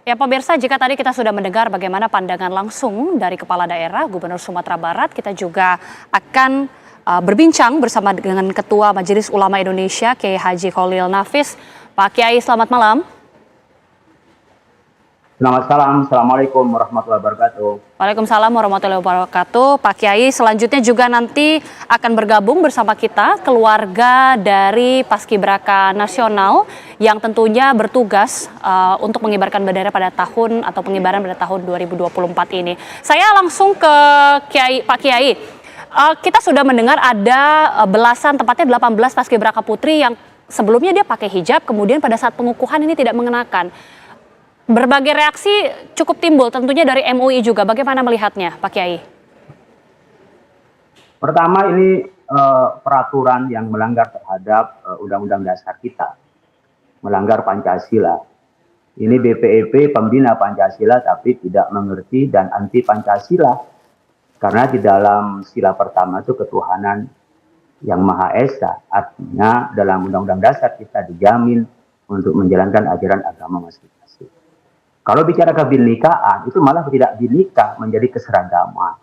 Ya pemirsa, jika tadi kita sudah mendengar bagaimana pandangan langsung dari Kepala Daerah Gubernur Sumatera Barat, kita juga akan berbincang bersama dengan Ketua Majelis Ulama Indonesia, Kiai Haji Kholil Nafis. Pak Kiai, selamat malam. Selamat malam, Assalamualaikum warahmatullahi wabarakatuh. Waalaikumsalam warahmatullahi wabarakatuh. Pak Kiai, selanjutnya juga nanti akan bergabung bersama kita keluarga dari Paskibraka Nasional yang tentunya bertugas untuk mengibarkan bendera pada tahun atau pengibaran pada tahun 2024 ini. Saya langsung ke Pak Kiai. Kita sudah mendengar ada belasan, tepatnya 18 Paskibraka Putri yang sebelumnya dia pakai hijab, kemudian pada saat pengukuhan ini tidak mengenakan. Berbagai reaksi cukup timbul tentunya dari MUI juga. Bagaimana melihatnya, Pak Kiai? Pertama, ini peraturan yang melanggar terhadap Undang-Undang Dasar kita, melanggar Pancasila. Ini BPIP pembina Pancasila tapi tidak mengerti dan anti Pancasila. Karena di dalam sila pertama itu ketuhanan yang Maha Esa. Artinya dalam Undang-Undang Dasar kita dijamin untuk menjalankan ajaran agama masing-masing. Kalau bicara kebinekaan, itu malah tidak bineka, menjadi keseragaman.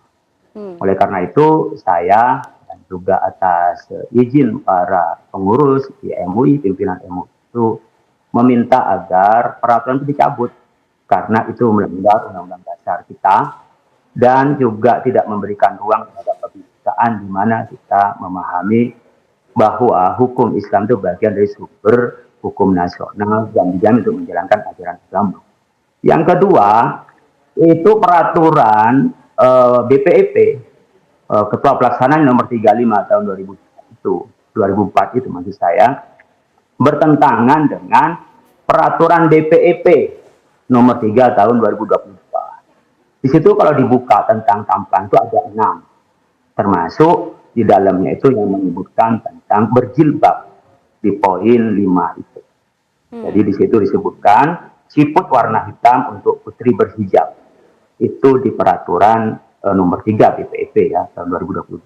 Oleh karena itu, saya dan juga atas izin para pengurus di MUI, pimpinan MUI itu meminta agar peraturan itu dicabut. Karena itu melanggar Undang-Undang Dasar kita dan juga tidak memberikan ruang terhadap kebinekaan di mana kita memahami bahwa hukum Islam itu bagian dari sumber hukum nasional yang dijamin untuk menjalankan ajaran agama. Yang kedua, itu peraturan BPIP, Ketua Pelaksanaan nomor 35 tahun 2004 itu maksud saya, bertentangan dengan peraturan BPIP nomor 3 tahun 2022. Di situ kalau dibuka tentang tampang itu ada 6, termasuk di dalamnya itu yang menyebutkan tentang berjilbab di poin 5 itu. Jadi di situ disebutkan siput warna hitam untuk putri berhijab. Itu di peraturan nomor 3 BPIP ya tahun 2020.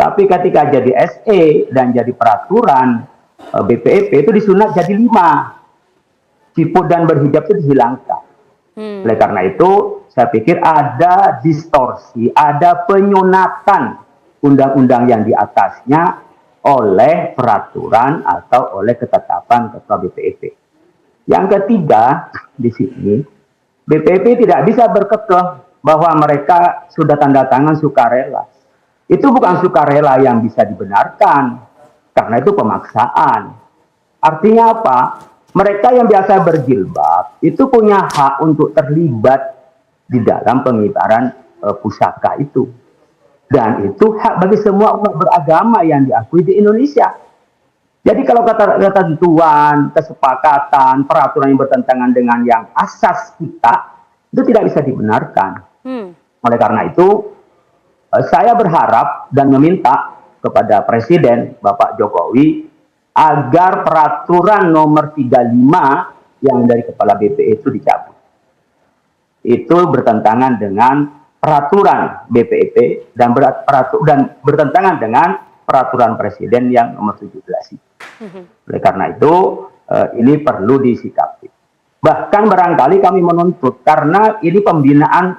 Tapi ketika jadi SE dan jadi peraturan BPIP itu disunat jadi 5. Siput dan berhijab itu dihilangkan. Oleh karena itu saya pikir ada distorsi, ada penyunatan undang-undang yang di atasnya oleh peraturan atau oleh ketetapan Ketua BPIP. Yang ketiga, di sini BPIP tidak bisa berkekeh bahwa mereka sudah tanda tangan sukarela. Itu bukan sukarela yang bisa dibenarkan, karena itu pemaksaan. Artinya apa? Mereka yang biasa berjilbab itu punya hak untuk terlibat di dalam pengibaran pusaka itu. Dan itu hak bagi semua umat beragama yang diakui di Indonesia. Jadi kalau kata ketentuan, kesepakatan, peraturan yang bertentangan dengan yang asas kita, itu tidak bisa dibenarkan. Oleh karena itu, saya berharap dan meminta kepada Presiden Bapak Jokowi agar peraturan nomor 35 yang dari Kepala BP itu dicabut. Itu bertentangan dengan peraturan BPIP dan bertentangan dengan peraturan Presiden yang nomor 17 itu. Oleh karena itu, ini perlu disikapi. Bahkan barangkali kami menuntut, karena ini pembinaan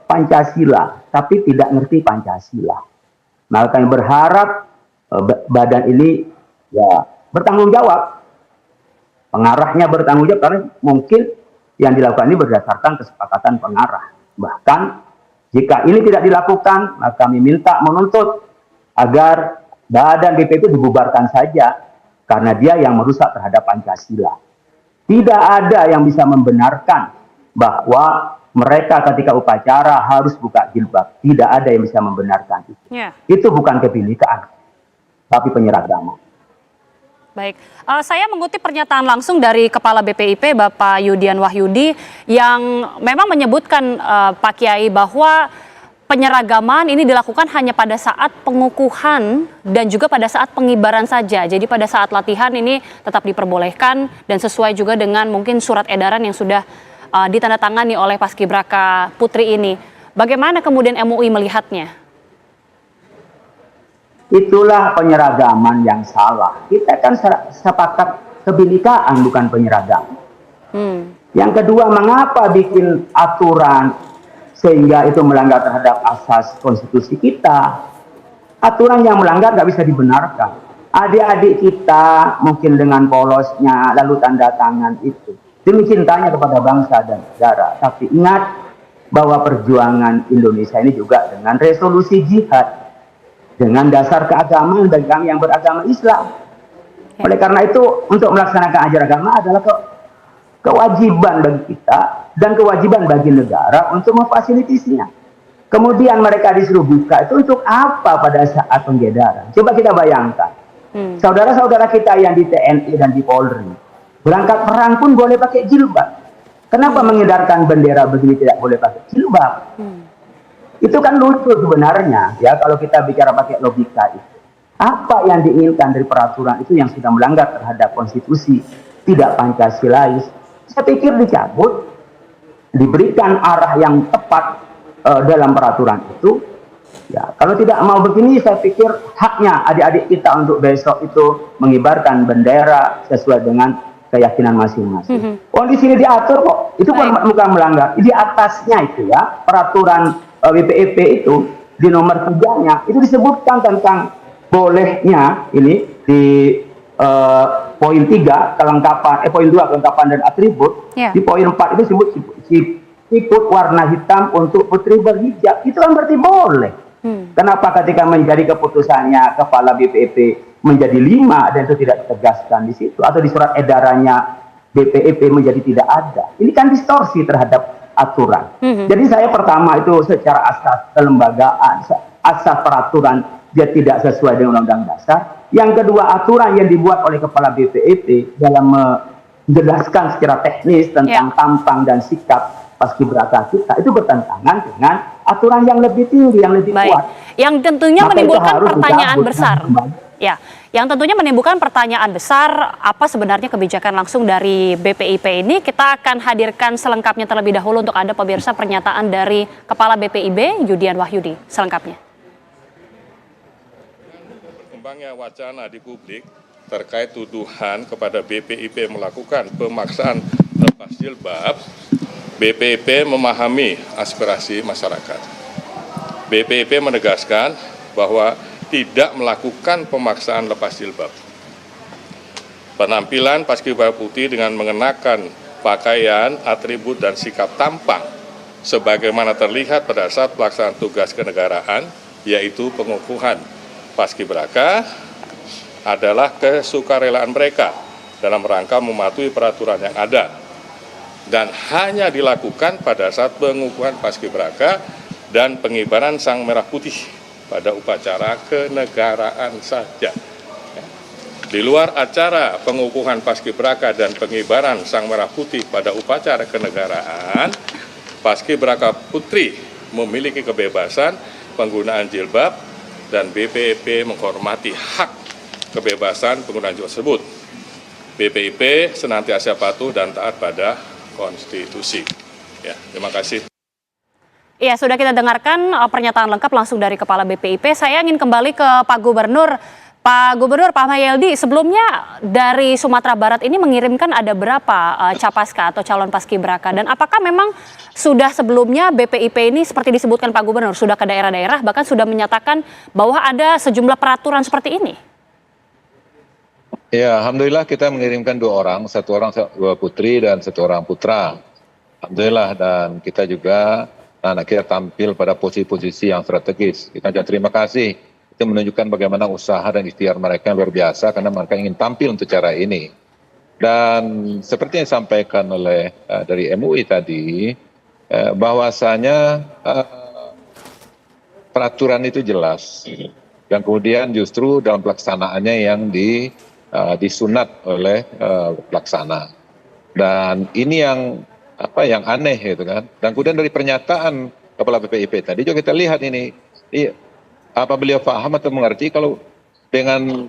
Pancasila, tapi tidak ngerti Pancasila. Maka kami berharap badan ini ya bertanggung jawab. Pengarahnya bertanggung jawab, karena mungkin yang dilakukan ini berdasarkan kesepakatan pengarah. Bahkan, jika ini tidak dilakukan, maka kami minta menuntut agar badan BP itu dibubarkan saja karena dia yang merusak terhadap Pancasila. Tidak ada yang bisa membenarkan bahwa mereka ketika upacara harus buka jilbab. Tidak ada yang bisa membenarkan itu. Itu bukan kebinekaan, tapi penyeragaman. Baik, saya mengutip pernyataan langsung dari Kepala BPIP Bapak Yudian Wahyudi yang memang menyebutkan Pak Kiai bahwa penyeragaman ini dilakukan hanya pada saat pengukuhan dan juga pada saat pengibaran saja. Jadi pada saat latihan ini tetap diperbolehkan dan sesuai juga dengan mungkin surat edaran yang sudah ditandatangani oleh Paskibraka Putri ini. Bagaimana kemudian MUI melihatnya? Itulah penyeragaman yang salah. Kita kan sepakat kebinekaan bukan penyeragaman. Yang kedua, mengapa bikin aturan sehingga itu melanggar terhadap asas konstitusi kita? Aturan yang melanggar nggak bisa dibenarkan. Adik-adik kita mungkin dengan polosnya lalu tanda tangan itu demi cintanya kepada bangsa dan negara. Tapi ingat bahwa perjuangan Indonesia ini juga dengan resolusi jihad, dengan dasar keagamaan bagi kami yang beragama Islam. Oleh karena itu, untuk melaksanakan ajaran agama adalah kewajiban bagi kita dan kewajiban bagi negara untuk memfasilitasinya. Kemudian mereka disuruh buka, itu untuk apa pada saat penggeledahan? Coba kita bayangkan. Saudara-saudara kita yang di TNI dan di Polri, berangkat perang pun boleh pakai jilbab. Kenapa mengedarkan bendera begini tidak boleh pakai jilbab? Itu kan lucu sebenarnya, ya, kalau kita bicara pakai logika itu. Apa yang diinginkan dari peraturan itu yang sudah melanggar terhadap konstitusi, tidak Pancasilais? Saya pikir dicabut, diberikan arah yang tepat dalam peraturan itu. Ya, kalau tidak mau begini, saya pikir haknya adik-adik kita untuk besok itu mengibarkan bendera sesuai dengan keyakinan masing-masing. Oh, di sini diatur kok, itu bukan melanggar. Di atasnya itu ya, peraturan BPIP itu di nomor 3-nya itu disebutkan tentang bolehnya ini di poin 3 kelengkapan, poin 2 kelengkapan dan atribut. Di poin 4 itu disebut siput warna hitam untuk putri berhijab. Itu kan berarti boleh. Kenapa ketika menjadi keputusannya kepala BPIP menjadi 5 dan itu tidak ditegaskan di situ, atau di surat edarannya BPIP menjadi tidak ada? Ini kan distorsi terhadap aturan. Jadi saya pertama itu secara asas kelembagaan, asas peraturan dia tidak sesuai dengan Undang-Undang Dasar. Yang kedua, aturan yang dibuat oleh kepala BPIP dalam menjelaskan secara teknis tentang tampang dan sikap paskibraka kita itu bertentangan dengan aturan yang lebih tinggi, yang lebih kuat. Yang tentunya menimbulkan pertanyaan besar. Ya, yang tentunya menimbulkan pertanyaan besar, apa sebenarnya kebijakan langsung dari BPIP ini? Kita akan hadirkan selengkapnya terlebih dahulu untuk Anda pemirsa, pernyataan dari Kepala BPIB Yudian Wahyudi selengkapnya. Berkembangnya wacana di publik terkait tuduhan kepada BPIP melakukan pemaksaan lepas jilbab, BPIP memahami aspirasi masyarakat. BPIP menegaskan bahwa tidak melakukan pemaksaan lepas jilbab. Penampilan paskibraka putih dengan mengenakan pakaian, atribut, dan sikap tampang sebagaimana terlihat pada saat pelaksanaan tugas kenegaraan, yaitu pengukuhan paskibraka, adalah kesukarelaan mereka dalam rangka mematuhi peraturan yang ada dan hanya dilakukan pada saat pengukuhan paskibraka dan pengibaran sang merah putih pada upacara kenegaraan saja. Di luar acara pengukuhan paskibraka dan pengibaran sang merah putih pada upacara kenegaraan, paskibraka putri memiliki kebebasan penggunaan jilbab dan BPIP menghormati hak kebebasan penggunaan jilbab tersebut. BPIP senantiasa patuh dan taat pada konstitusi. Ya, terima kasih. Iya, sudah kita dengarkan pernyataan lengkap langsung dari Kepala BPIP. Saya ingin kembali ke Pak Gubernur. Pak Gubernur, Pak Mahyildi, sebelumnya dari Sumatera Barat ini mengirimkan ada berapa capaska atau calon paskibraka? Dan apakah memang sudah sebelumnya BPIP ini seperti disebutkan Pak Gubernur, sudah ke daerah-daerah, bahkan sudah menyatakan bahwa ada sejumlah peraturan seperti ini? Ya, alhamdulillah kita mengirimkan 2 orang, 1 orang 2 putri dan 1 orang putra. Alhamdulillah, dan kita juga anak kita tampil pada posisi-posisi yang strategis. Kita juga terima kasih. Itu menunjukkan bagaimana usaha dan ikhtiar mereka yang luar biasa karena mereka ingin tampil untuk cara ini. Dan seperti yang disampaikan oleh dari MUI tadi, bahwasanya peraturan itu jelas. Dan kemudian justru dalam pelaksanaannya yang disunat oleh pelaksana. Dan ini yang aneh gitu kan. Dan kemudian dari pernyataan Kepala BPIP tadi juga kita lihat ini apa beliau paham atau mengerti kalau dengan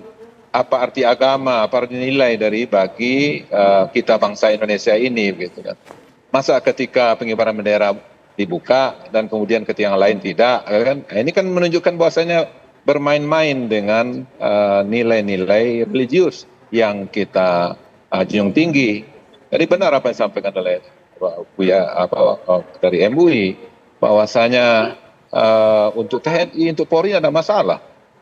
apa arti agama, apa arti nilai dari bagi kita bangsa Indonesia ini gitu kan. Masa ketika pengibaran bendera dibuka dan kemudian ketika yang lain tidak kan. Ini kan menunjukkan bahwasanya bermain-main dengan nilai-nilai religius yang kita junjung tinggi. Jadi benar apa yang disampaikan oleh dari MUI, bahwasanya untuk TNI, untuk Polri ada masalah,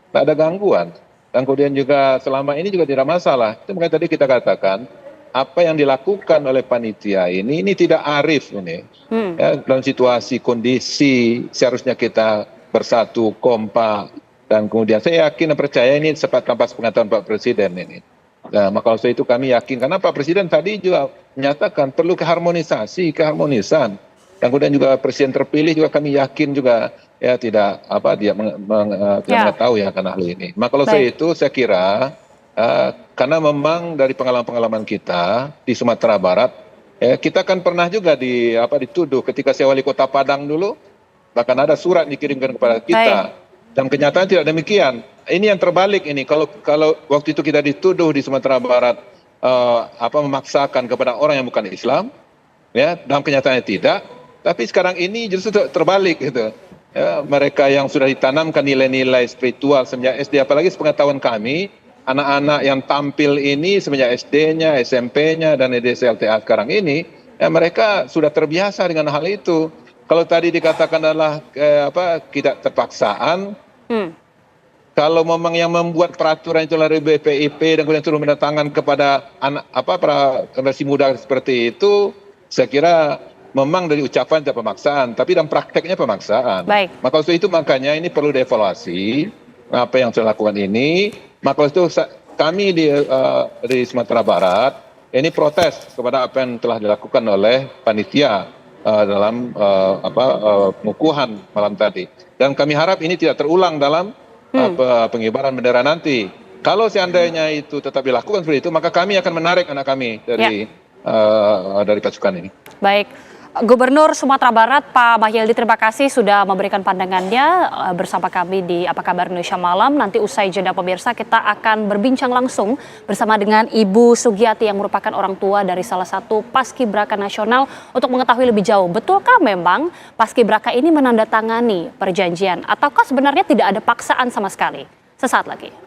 tidak ada gangguan. Dan kemudian juga selama ini juga tidak masalah. Itu makanya tadi kita katakan, apa yang dilakukan oleh panitia ini tidak arif ini. Ya, dalam situasi kondisi seharusnya kita bersatu, kompak, dan kemudian saya yakin dan percaya ini sempat tanpa pengetahuan Pak Presiden ini. Nah, maka oleh itu kami yakin, karena Pak Presiden tadi juga menyatakan perlu keharmonisan. Dan kemudian juga Presiden terpilih juga kami yakin juga ya tidak tidak mengetahui akan hal ini. Maka oleh itu saya kira karena memang dari pengalaman-pengalaman kita di Sumatera Barat, kita kan pernah juga dituduh ketika saya wali kota Padang dulu, bahkan ada surat dikirimkan kepada kita. Dan kenyataan tidak demikian. Ini yang terbalik ini. Kalau waktu itu kita dituduh di Sumatera Barat memaksakan kepada orang yang bukan Islam, ya, dalam kenyataannya tidak. Tapi sekarang ini justru terbalik gitu. Ya, mereka yang sudah ditanamkan nilai-nilai spiritual semenjak SD, apalagi sepengetahuan kami, anak-anak yang tampil ini semenjak SD-nya, SMP-nya, dan SLTA sekarang ini, ya mereka sudah terbiasa dengan hal itu. Kalau tadi dikatakan adalah ketidakterpaksaan, kalau memang yang membuat peraturan itu dari BPIP dan kemudian suruh mendatangkan kepada para generasi muda seperti itu, saya kira memang dari ucapan tidak pemaksaan, tapi dalam prakteknya pemaksaan. Maka itu makanya ini perlu dievaluasi apa yang sudah lakukan ini. Maka itu kami di Sumatera Barat ini protes kepada apa yang telah dilakukan oleh panitia dalam pengukuhan malam tadi. Dan kami harap ini tidak terulang dalam pengibaran bendera nanti. Kalau seandainya itu tetap dilakukan seperti itu, maka kami akan menarik anak kami dari pasukan ini. Baik. Gubernur Sumatera Barat Pak Mahyildi, terima kasih sudah memberikan pandangannya bersama kami di Apa Kabar Indonesia Malam. Nanti usai jeda pemirsa, kita akan berbincang langsung bersama dengan Ibu Sugiyati yang merupakan orang tua dari salah satu paskibraka nasional untuk mengetahui lebih jauh, betulkah memang paskibraka ini menandatangani perjanjian ataukah sebenarnya tidak ada paksaan sama sekali? Sesaat lagi.